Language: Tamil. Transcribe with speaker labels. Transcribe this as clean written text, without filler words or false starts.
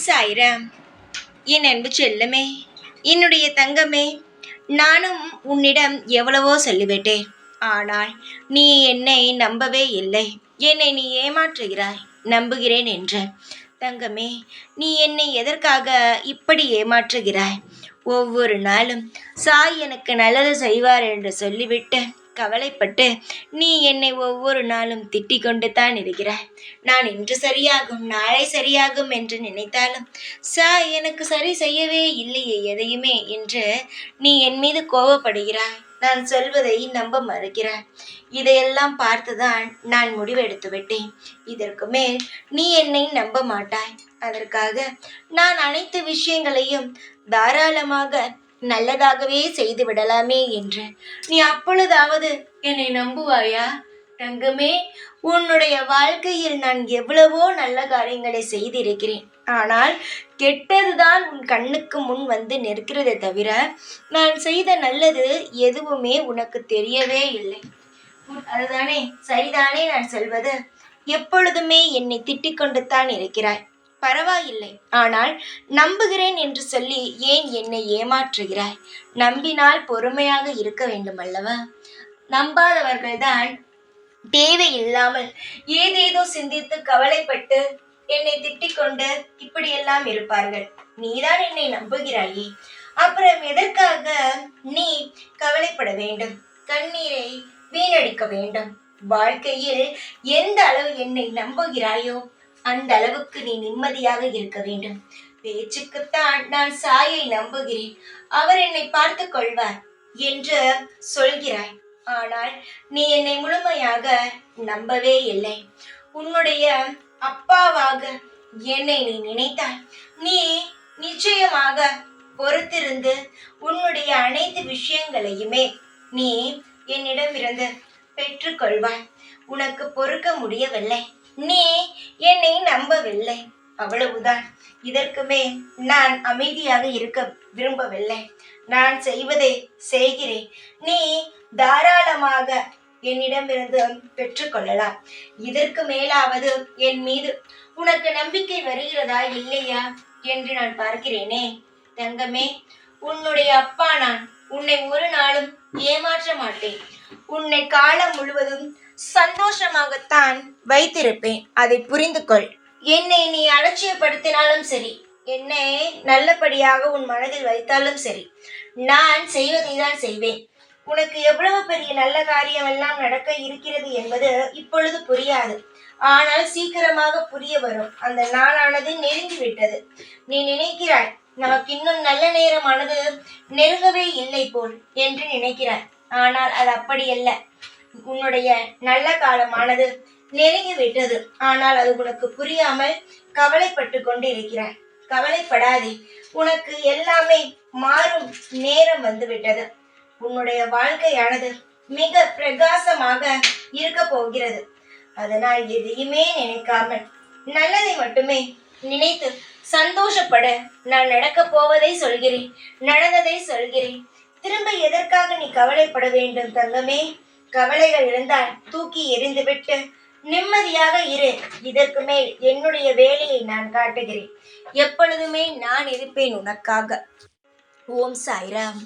Speaker 1: சாய்ராம். என் அன்பு செல்லமே, என்னுடைய தங்கமே, நானும் உன்னிடம் எவ்வளவோ சொல்லிவிட்டேன். ஆனால் நீ என்னை நம்பவே இல்லை. என்னை நீ ஏமாற்றுகிறாய். நம்புகிறேன் என்ற தங்கமே, நீ என்னை எதற்காக இப்படி ஏமாற்றுகிறாய்? ஒவ்வொரு நாளும் சாய் எனக்கு நல்லது செய்வார் என்று சொல்லிவிட்டு கவலைப்பட்டு நீ என்னை ஒவ்வொரு நாளும் திட்டிக் கொண்டு தான் இருக்கிறாய். நான் இன்று சரியாகும், நாளை சரியாகும் என்று நினைத்தாலும் சாய் எனக்கு சரி செய்யவே இல்லையே எதையுமே என்று நீ என் மீது கோபப்படுகிறாய். நான் சொல்வதை நம்ப மறுக்கிறாய். இதையெல்லாம் பார்த்துதான் நான் முடிவெடுத்து விட்டேன். இதற்கு மேல் நீ என்னை நம்ப மாட்டாய். அதற்காக நான் அனைத்து விஷயங்களையும் தாராளமாக நல்லதாகவே செய்து விடலாமே என்று நீ அப்பொழுதாவது என்னை நம்புவாயா? தங்கமே, உன்னுடைய வாழ்க்கையில் நான் எவ்வளவோ நல்ல காரியங்களை செய்திருக்கிறேன். ஆனால் கெட்டதுதான் உன் கண்ணுக்கு முன் வந்து நிற்கிறதே தவிர நான் செய்த நல்லது எதுவுமே உனக்கு தெரியவே இல்லை. அதுதானே சரிதானே நான் சொல்வது? எப்பொழுதுமே என்னை திட்டிக் கொண்டு தான் இருக்கிறாய். பரவாயில்லை, ஆனால் நம்புகிறேன் என்று சொல்லி ஏன் என்னை ஏமாற்றுகிறாய்? நம்பினால் பொறுமையாக இருக்க வேண்டும் அல்லவா? நம்பாதவர்கள்தான் தேவையில்லாமல் ஏதேதோ சிந்தித்து கவலைப்பட்டு என்னை திட்டிக் கொண்டு இப்படியெல்லாம் இருப்பார்கள். நீதான் என்னை நம்புகிறாயே, அப்புறம் எதற்காக நீ கவலைப்பட வேண்டும்? கண்ணீரை வீணடிக்க வேண்டும்? வாழ்க்கையில் எந்த அளவு என்னை நம்புகிறாயோ அந்த அளவுக்கு நீ நிம்மதியாக இருக்க வேண்டும். பேச்சுக்குத்தான் நான் சாயை நம்புகிறேன், அவர் என்னை பார்த்து கொள்வார் என்று சொல்கிறாய். ஆனால் நீ என்னை முழுமையாக நம்பவே இல்லை. உன்னுடைய அப்பாவாக என்னை நீ நினைத்தாய். நீ நிச்சயமாக பொறுத்திருந்து உன்னுடைய அனைத்து விஷயங்களையுமே நீ என்னிடமிருந்து பெற்றுக்கொள்வாய். உனக்கு பொறுக்க முடியவில்லை. நீ என்னை நம்பவில்லை, அவ்வளவுதான். இதற்கு மேல் நான் அமைதியாக இருக்க விரும்பவில்லை. நான் செய்வதை செய்கிறேன். நீ தாராளமாக என்னிடமிருந்து பெற்றுக்கொள்ளலாம். இதற்கு மேலாவது என் மீது உனக்கு நம்பிக்கை வருகிறதா இல்லையா என்று நான் பார்க்கிறேனே. தங்கமே, உன்னுடைய அப்பா நான். உன்னை ஒரு நாளும் ஏமாற்ற மாட்டேன். உன்னை காலம் முழுவதும் சந்தோஷமாகத்தான் வைத்திருப்பேன். அதை புரிந்து கொள். என்னை நீ அலட்சியப்படுத்தினாலும் சரி, என்னை நல்லபடியாக உன் மனதில் வைத்தாலும் சரி, நான் செய்வதை தான் செய்வேன். உனக்கு எவ்வளவு பெரிய நல்ல காரியம் எல்லாம் நடக்க இருக்கிறது என்பது இப்பொழுது புரியாது. ஆனால் சீக்கிரமாக புரிய வரும். அந்த நாளானது நெருங்கி விட்டது. நீ நினைக்கிறாய் நமக்கு இன்னும் நல்ல நேரமானது நெருங்கவே இல்லை போல் என்று நினைக்கிறாய். ஆனால் அது அப்படியல்ல. உன்னுடைய நல்ல காலமானது நெருங்கி விட்டது. ஆனால் அது உனக்கு புரியாமல் கவலைப்பட்டு கொண்டு இருக்கிறாய். கவலைப்படாதே, உனக்கு எல்லாமே மாறும் நேரம் வந்து விட்டது. உன்னுடைய வாழ்க்கையானது மிக பிரகாசமாக இருக்க போகிறது. அதனால் எதையுமே நினைக்காமல் நல்லதை மட்டுமே நினைத்து சந்தோஷப்பட நான் நடக்க போவதை சொல்கிறேன், நடந்ததை சொல்கிறேன். திரும்ப எதற்காக நீ கவலைப்பட வேண்டும் தங்கமே? கவலைகள் இருந்தால் தூக்கி எறிந்துவிட்டு நிம்மதியாக இரு. இதற்கு மேல் என்னுடைய வேலையை நான் காட்டுகிறேன். எப்பொழுதுமே நான் இருப்பேன் உனக்காக. ஓம் சாய்ராம்.